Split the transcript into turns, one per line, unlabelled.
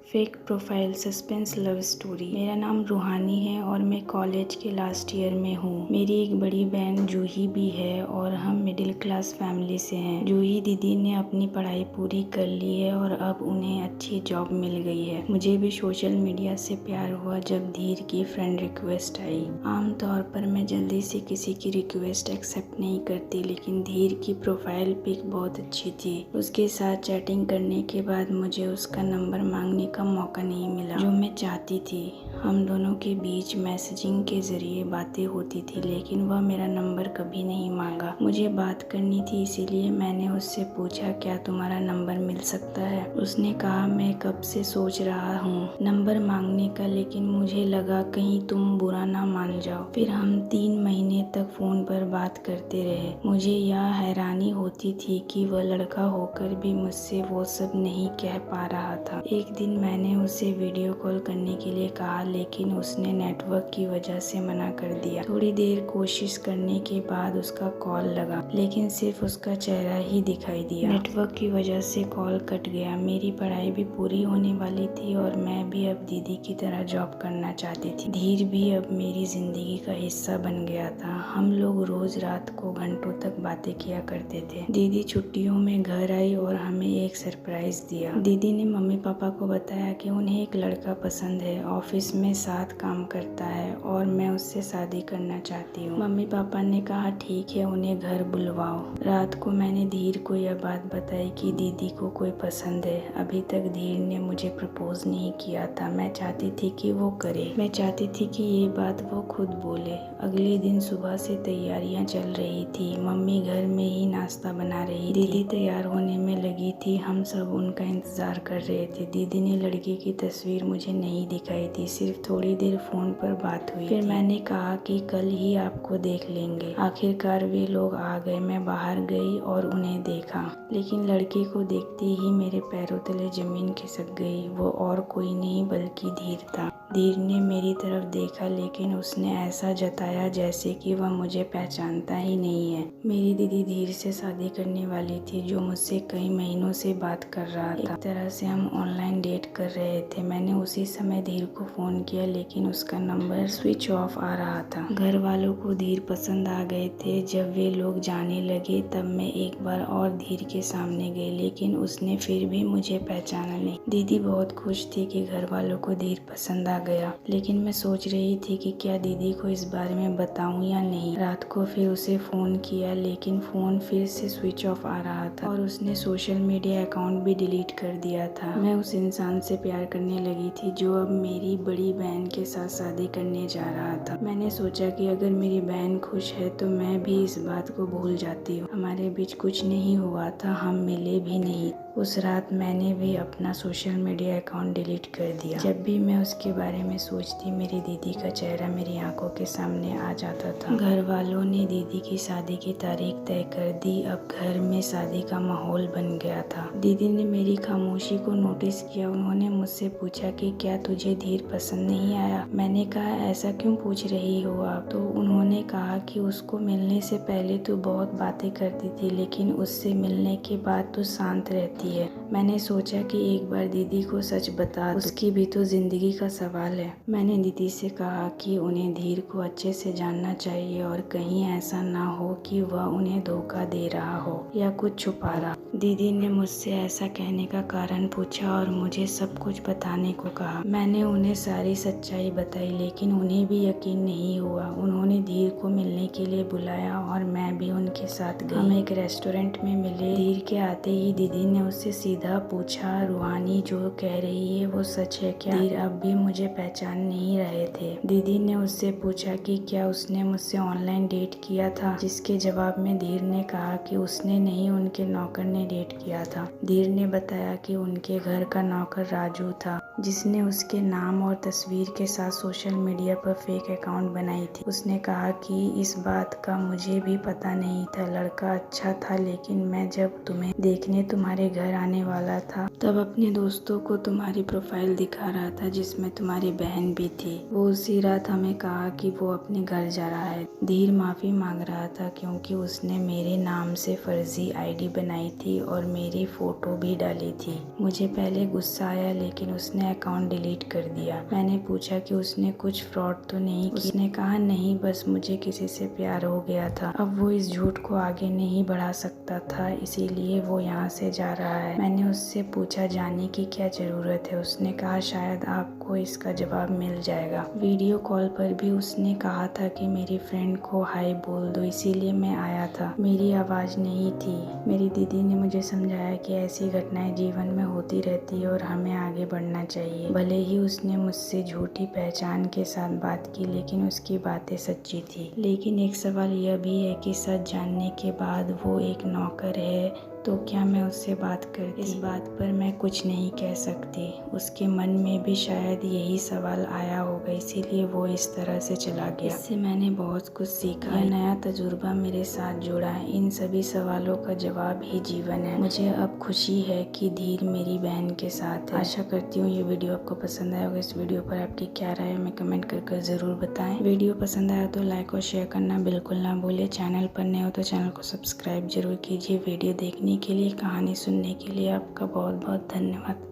Fake profile suspense love story. मेरा नाम रूहानी है और मैं कॉलेज के लास्ट ईयर में हूँ। मेरी एक बड़ी बहन जूही भी है और हम मिडिल क्लास फैमिली से हैं। जूही दीदी ने अपनी पढ़ाई पूरी कर ली है और अब उन्हें अच्छी जॉब मिल गई है। मुझे भी सोशल मीडिया से प्यार हुआ जब धीर की फ्रेंड रिक्वेस्ट आई। आमतौर पर मैं जल्दी से किसी की रिक्वेस्ट एक्सेप्ट नहीं करती, लेकिन धीर की प्रोफाइल पिक बहुत अच्छी थी। उसके साथ चैटिंग करने के बाद मुझे उसका नंबर मांगने का मौका नहीं मिला जो मैं चाहती थी। हम दोनों के बीच मैसेजिंग के जरिए बातें होती थी, लेकिन वह मेरा नंबर कभी नहीं मांगा। मुझे बात करनी थी, इसीलिए मैंने उससे पूछा, क्या तुम्हारा नंबर मिल सकता है? उसने कहा, मैं कब से सोच रहा हूँ नंबर मांगने का, लेकिन मुझे लगा कहीं तुम बुरा ना मान जाओ। फिर हम 3 महीने तक फोन पर बात करते रहे। मुझे यह हैरानी होती थी कि वह लड़का होकर भी मुझसे वो सब नहीं कह पा रहा था। एक दिन मैंने उसे वीडियो कॉल करने के लिए कहा, लेकिन उसने नेटवर्क की वजह से मना कर दिया। थोड़ी देर कोशिश करने के बाद उसका कॉल लगा, लेकिन सिर्फ उसका चेहरा ही दिखाई दिया। नेटवर्क की वजह से कॉल कट गया। मेरी पढ़ाई भी पूरी होने वाली थी और मैं भी अब दीदी की तरह जॉब करना चाहती थी। धीर भी अब मेरी जिंदगी का हिस्सा बन गया था। हम लोग रोज रात को घंटों तक बातें किया करते थे। दीदी छुट्टियों में घर आई और हमें एक सरप्राइज दिया। दीदी ने मम्मी पापा को बताया कि उन्हें एक लड़का पसंद है, ऑफिस में साथ काम करता है और मैं उससे शादी करना चाहती हूँ। मम्मी पापा ने कहा, ठीक है, उन्हें घर बुलवाओ। रात को मैंने धीर को यह बात बताई कि दीदी को कोई पसंद है। अभी तक धीर ने मुझे प्रपोज नहीं किया था। मैं चाहती थी कि वो करे। मैं चाहती थी कि ये बात वो खुद बोले। अगले दिन सुबह से तैयारियां चल रही थी। मम्मी घर में ही नाश्ता बना रही थी। दीदी तैयार होने में लगी थी। हम सब उनका इंतजार कर रहे थे। दीदी ने लड़के की तस्वीर मुझे नहीं दिखाई थी, सिर्फ थोड़ी देर फोन पर बात हुई। फिर मैंने कहा कि कल ही आपको देख लेंगे। आखिरकार वे लोग आ गए। मैं बाहर गई और उन्हें देखा, लेकिन लड़के को देखते ही मेरे पैरों तले जमीन खिसक गई। वो और कोई नहीं बल्कि धीर था। धीर ने मेरी तरफ देखा, लेकिन उसने ऐसा जताया जैसे कि वह मुझे पहचानता ही नहीं है। मेरी दीदी धीर से शादी करने वाली थी, जो मुझसे कई महीनों से बात कर रहा था। एक तरह से हम ऑनलाइन डेट कर रहे थे। मैंने उसी समय धीर को फोन किया, लेकिन उसका नंबर स्विच ऑफ आ रहा था। घर वालों को धीर पसंद आ गए थे। जब वे लोग जाने लगे तब मैं एक बार और धीर के सामने गई, लेकिन उसने फिर भी मुझे पहचाना नहीं। दीदी बहुत खुश थी कि घर वालों को धीर पसंद आ गया, लेकिन मैं सोच रही थी कि क्या दीदी को इस बारे में बताऊं या नहीं। रात को फिर उसे फोन किया, लेकिन फोन फिर से स्विच ऑफ आ रहा था और उसने सोशल मीडिया अकाउंट भी डिलीट कर दिया था। मैं उस इंसान से प्यार करने लगी थी जो अब मेरी बड़ी बहन के साथ शादी करने जा रहा था। मैंने सोचा कि अगर मेरी बहन खुश है तो मैं भी इस बात को भूल जाती हूँ। हमारे बीच कुछ नहीं हुआ था, हम मिले भी नहीं। उस रात मैंने भी अपना सोशल मीडिया अकाउंट डिलीट कर दिया। जब भी मैं उसके बारे में सोचती, मेरी दीदी का चेहरा मेरी आंखों के सामने आ जाता था। घर वालों ने दीदी की शादी की तारीख तय कर दी। अब घर में शादी का माहौल बन गया था। दीदी ने मेरी खामोशी को नोटिस किया। उन्होंने मुझसे पूछा कि क्या तुझे धीर पसंद नहीं आया? मैंने कहा, ऐसा क्यों पूछ रही हो आप? तो उन्होंने कहा कि उसको मिलने से पहले तू बहुत बातें करती थी, लेकिन उससे मिलने के बाद तू शांत रहती है। मैंने सोचा कि एक बार दीदी को सच बता, उसकी भी तो जिंदगी का सवाल है। मैंने दीदी से कहा कि उन्हें धीर को अच्छे से जानना चाहिए और कहीं ऐसा ना हो कि वह उन्हें धोखा दे रहा हो या कुछ छुपा रहा। दीदी ने मुझसे ऐसा कहने का कारण पूछा और मुझे सब कुछ बताने को कहा। मैंने उन्हें सारी सच्चाई बताई, लेकिन उन्हें भी यकीन नहीं हुआ। उन्होंने धीर को मिलने के लिए बुलाया और मैं भी उनके साथ गई। हम एक रेस्टोरेंट में मिले। धीर के आते ही दीदी ने उससे सीधा पूछा, रूहानी जो कह रही है वो सच है क्या? धीर अब भी मुझे पहचान नहीं रहे थे। दीदी ने उससे पूछा कि क्या उसने मुझसे ऑनलाइन डेट किया था, जिसके जवाब में धीर ने कहा कि उसने नहीं, उनके नौकर ने डेट किया था। धीर ने बताया कि उनके घर का नौकर राजू था, जिसने उसके नाम और तस्वीर के साथ सोशल मीडिया पर फेक अकाउंट बनाई थी। उसने कहा कि इस बात का मुझे भी पता नहीं था। लड़का अच्छा था, लेकिन मैं जब तुम्हें देखने तुम्हारे घर आने वाला था तब अपने दोस्तों को तुम्हारी प्रोफाइल दिखा रहा था जिसमें तुम्हारी बहन भी थी। वो उसी रात हमें कहा कि वो अपने घर जा रहा है। धीर माफ़ी मांग रहा था क्योंकि उसने मेरे नाम से फर्जी आईडी बनाई थी और मेरी फ़ोटो भी डाली थी। मुझे पहले गुस्सा आया लेकिन उसने अकाउंट डिलीट कर दिया। मैंने पूछा कि उसने कुछ फ्रॉड तो नहीं किया। उसने कहा नहीं, बस मुझे किसी से प्यार हो गया था। अब वो इस झूठ को आगे नहीं बढ़ा सकता था, इसीलिए वो यहाँ से जा रहा है। मैंने उससे पूछा जाने की क्या ज़रूरत है। उसने कहा शायद आपको इसका जवाब मिल जाएगा। वीडियो कॉल पर भी उसने कहा था कि मेरी फ्रेंड को हाय बोल दो, इसीलिए मैं आया था। मेरी आवाज़ नहीं थी। मेरी दीदी ने मुझे समझाया कि ऐसी घटनाएं जीवन में होती रहती है और हमें आगे बढ़ना चाहिए। भले ही उसने मुझसे झूठी पहचान के साथ बात की लेकिन उसकी बातें सच्ची थी। लेकिन एक सवाल यह भी है कि सच जानने के बाद वो एक नौकर है तो क्या मैं उससे बात करती? इस बात पर मैं कुछ नहीं कह सकती। उसके मन में भी शायद यही सवाल आया होगा, इसीलिए वो इस तरह से चला गया। इससे मैंने बहुत कुछ सीखा। यह नया तजुर्बा मेरे साथ जुड़ा है। इन सभी सवालों का जवाब ही जीवन है। मुझे अब खुशी है कि धीर मेरी बहन के साथ है। आशा करती हूँ ये वीडियो आपको पसंद आया होगा। इस वीडियो पर आपकी क्या राय है हमें कमेंट कर ज़रूर बताएं। वीडियो पसंद आया तो लाइक और शेयर करना बिल्कुल ना भूलिए। चैनल पर नए हो तो चैनल को सब्सक्राइब जरूर कीजिए। वीडियो देखने के लिए, कहानी सुनने के लिए आपका बहुत बहुत धन्यवाद।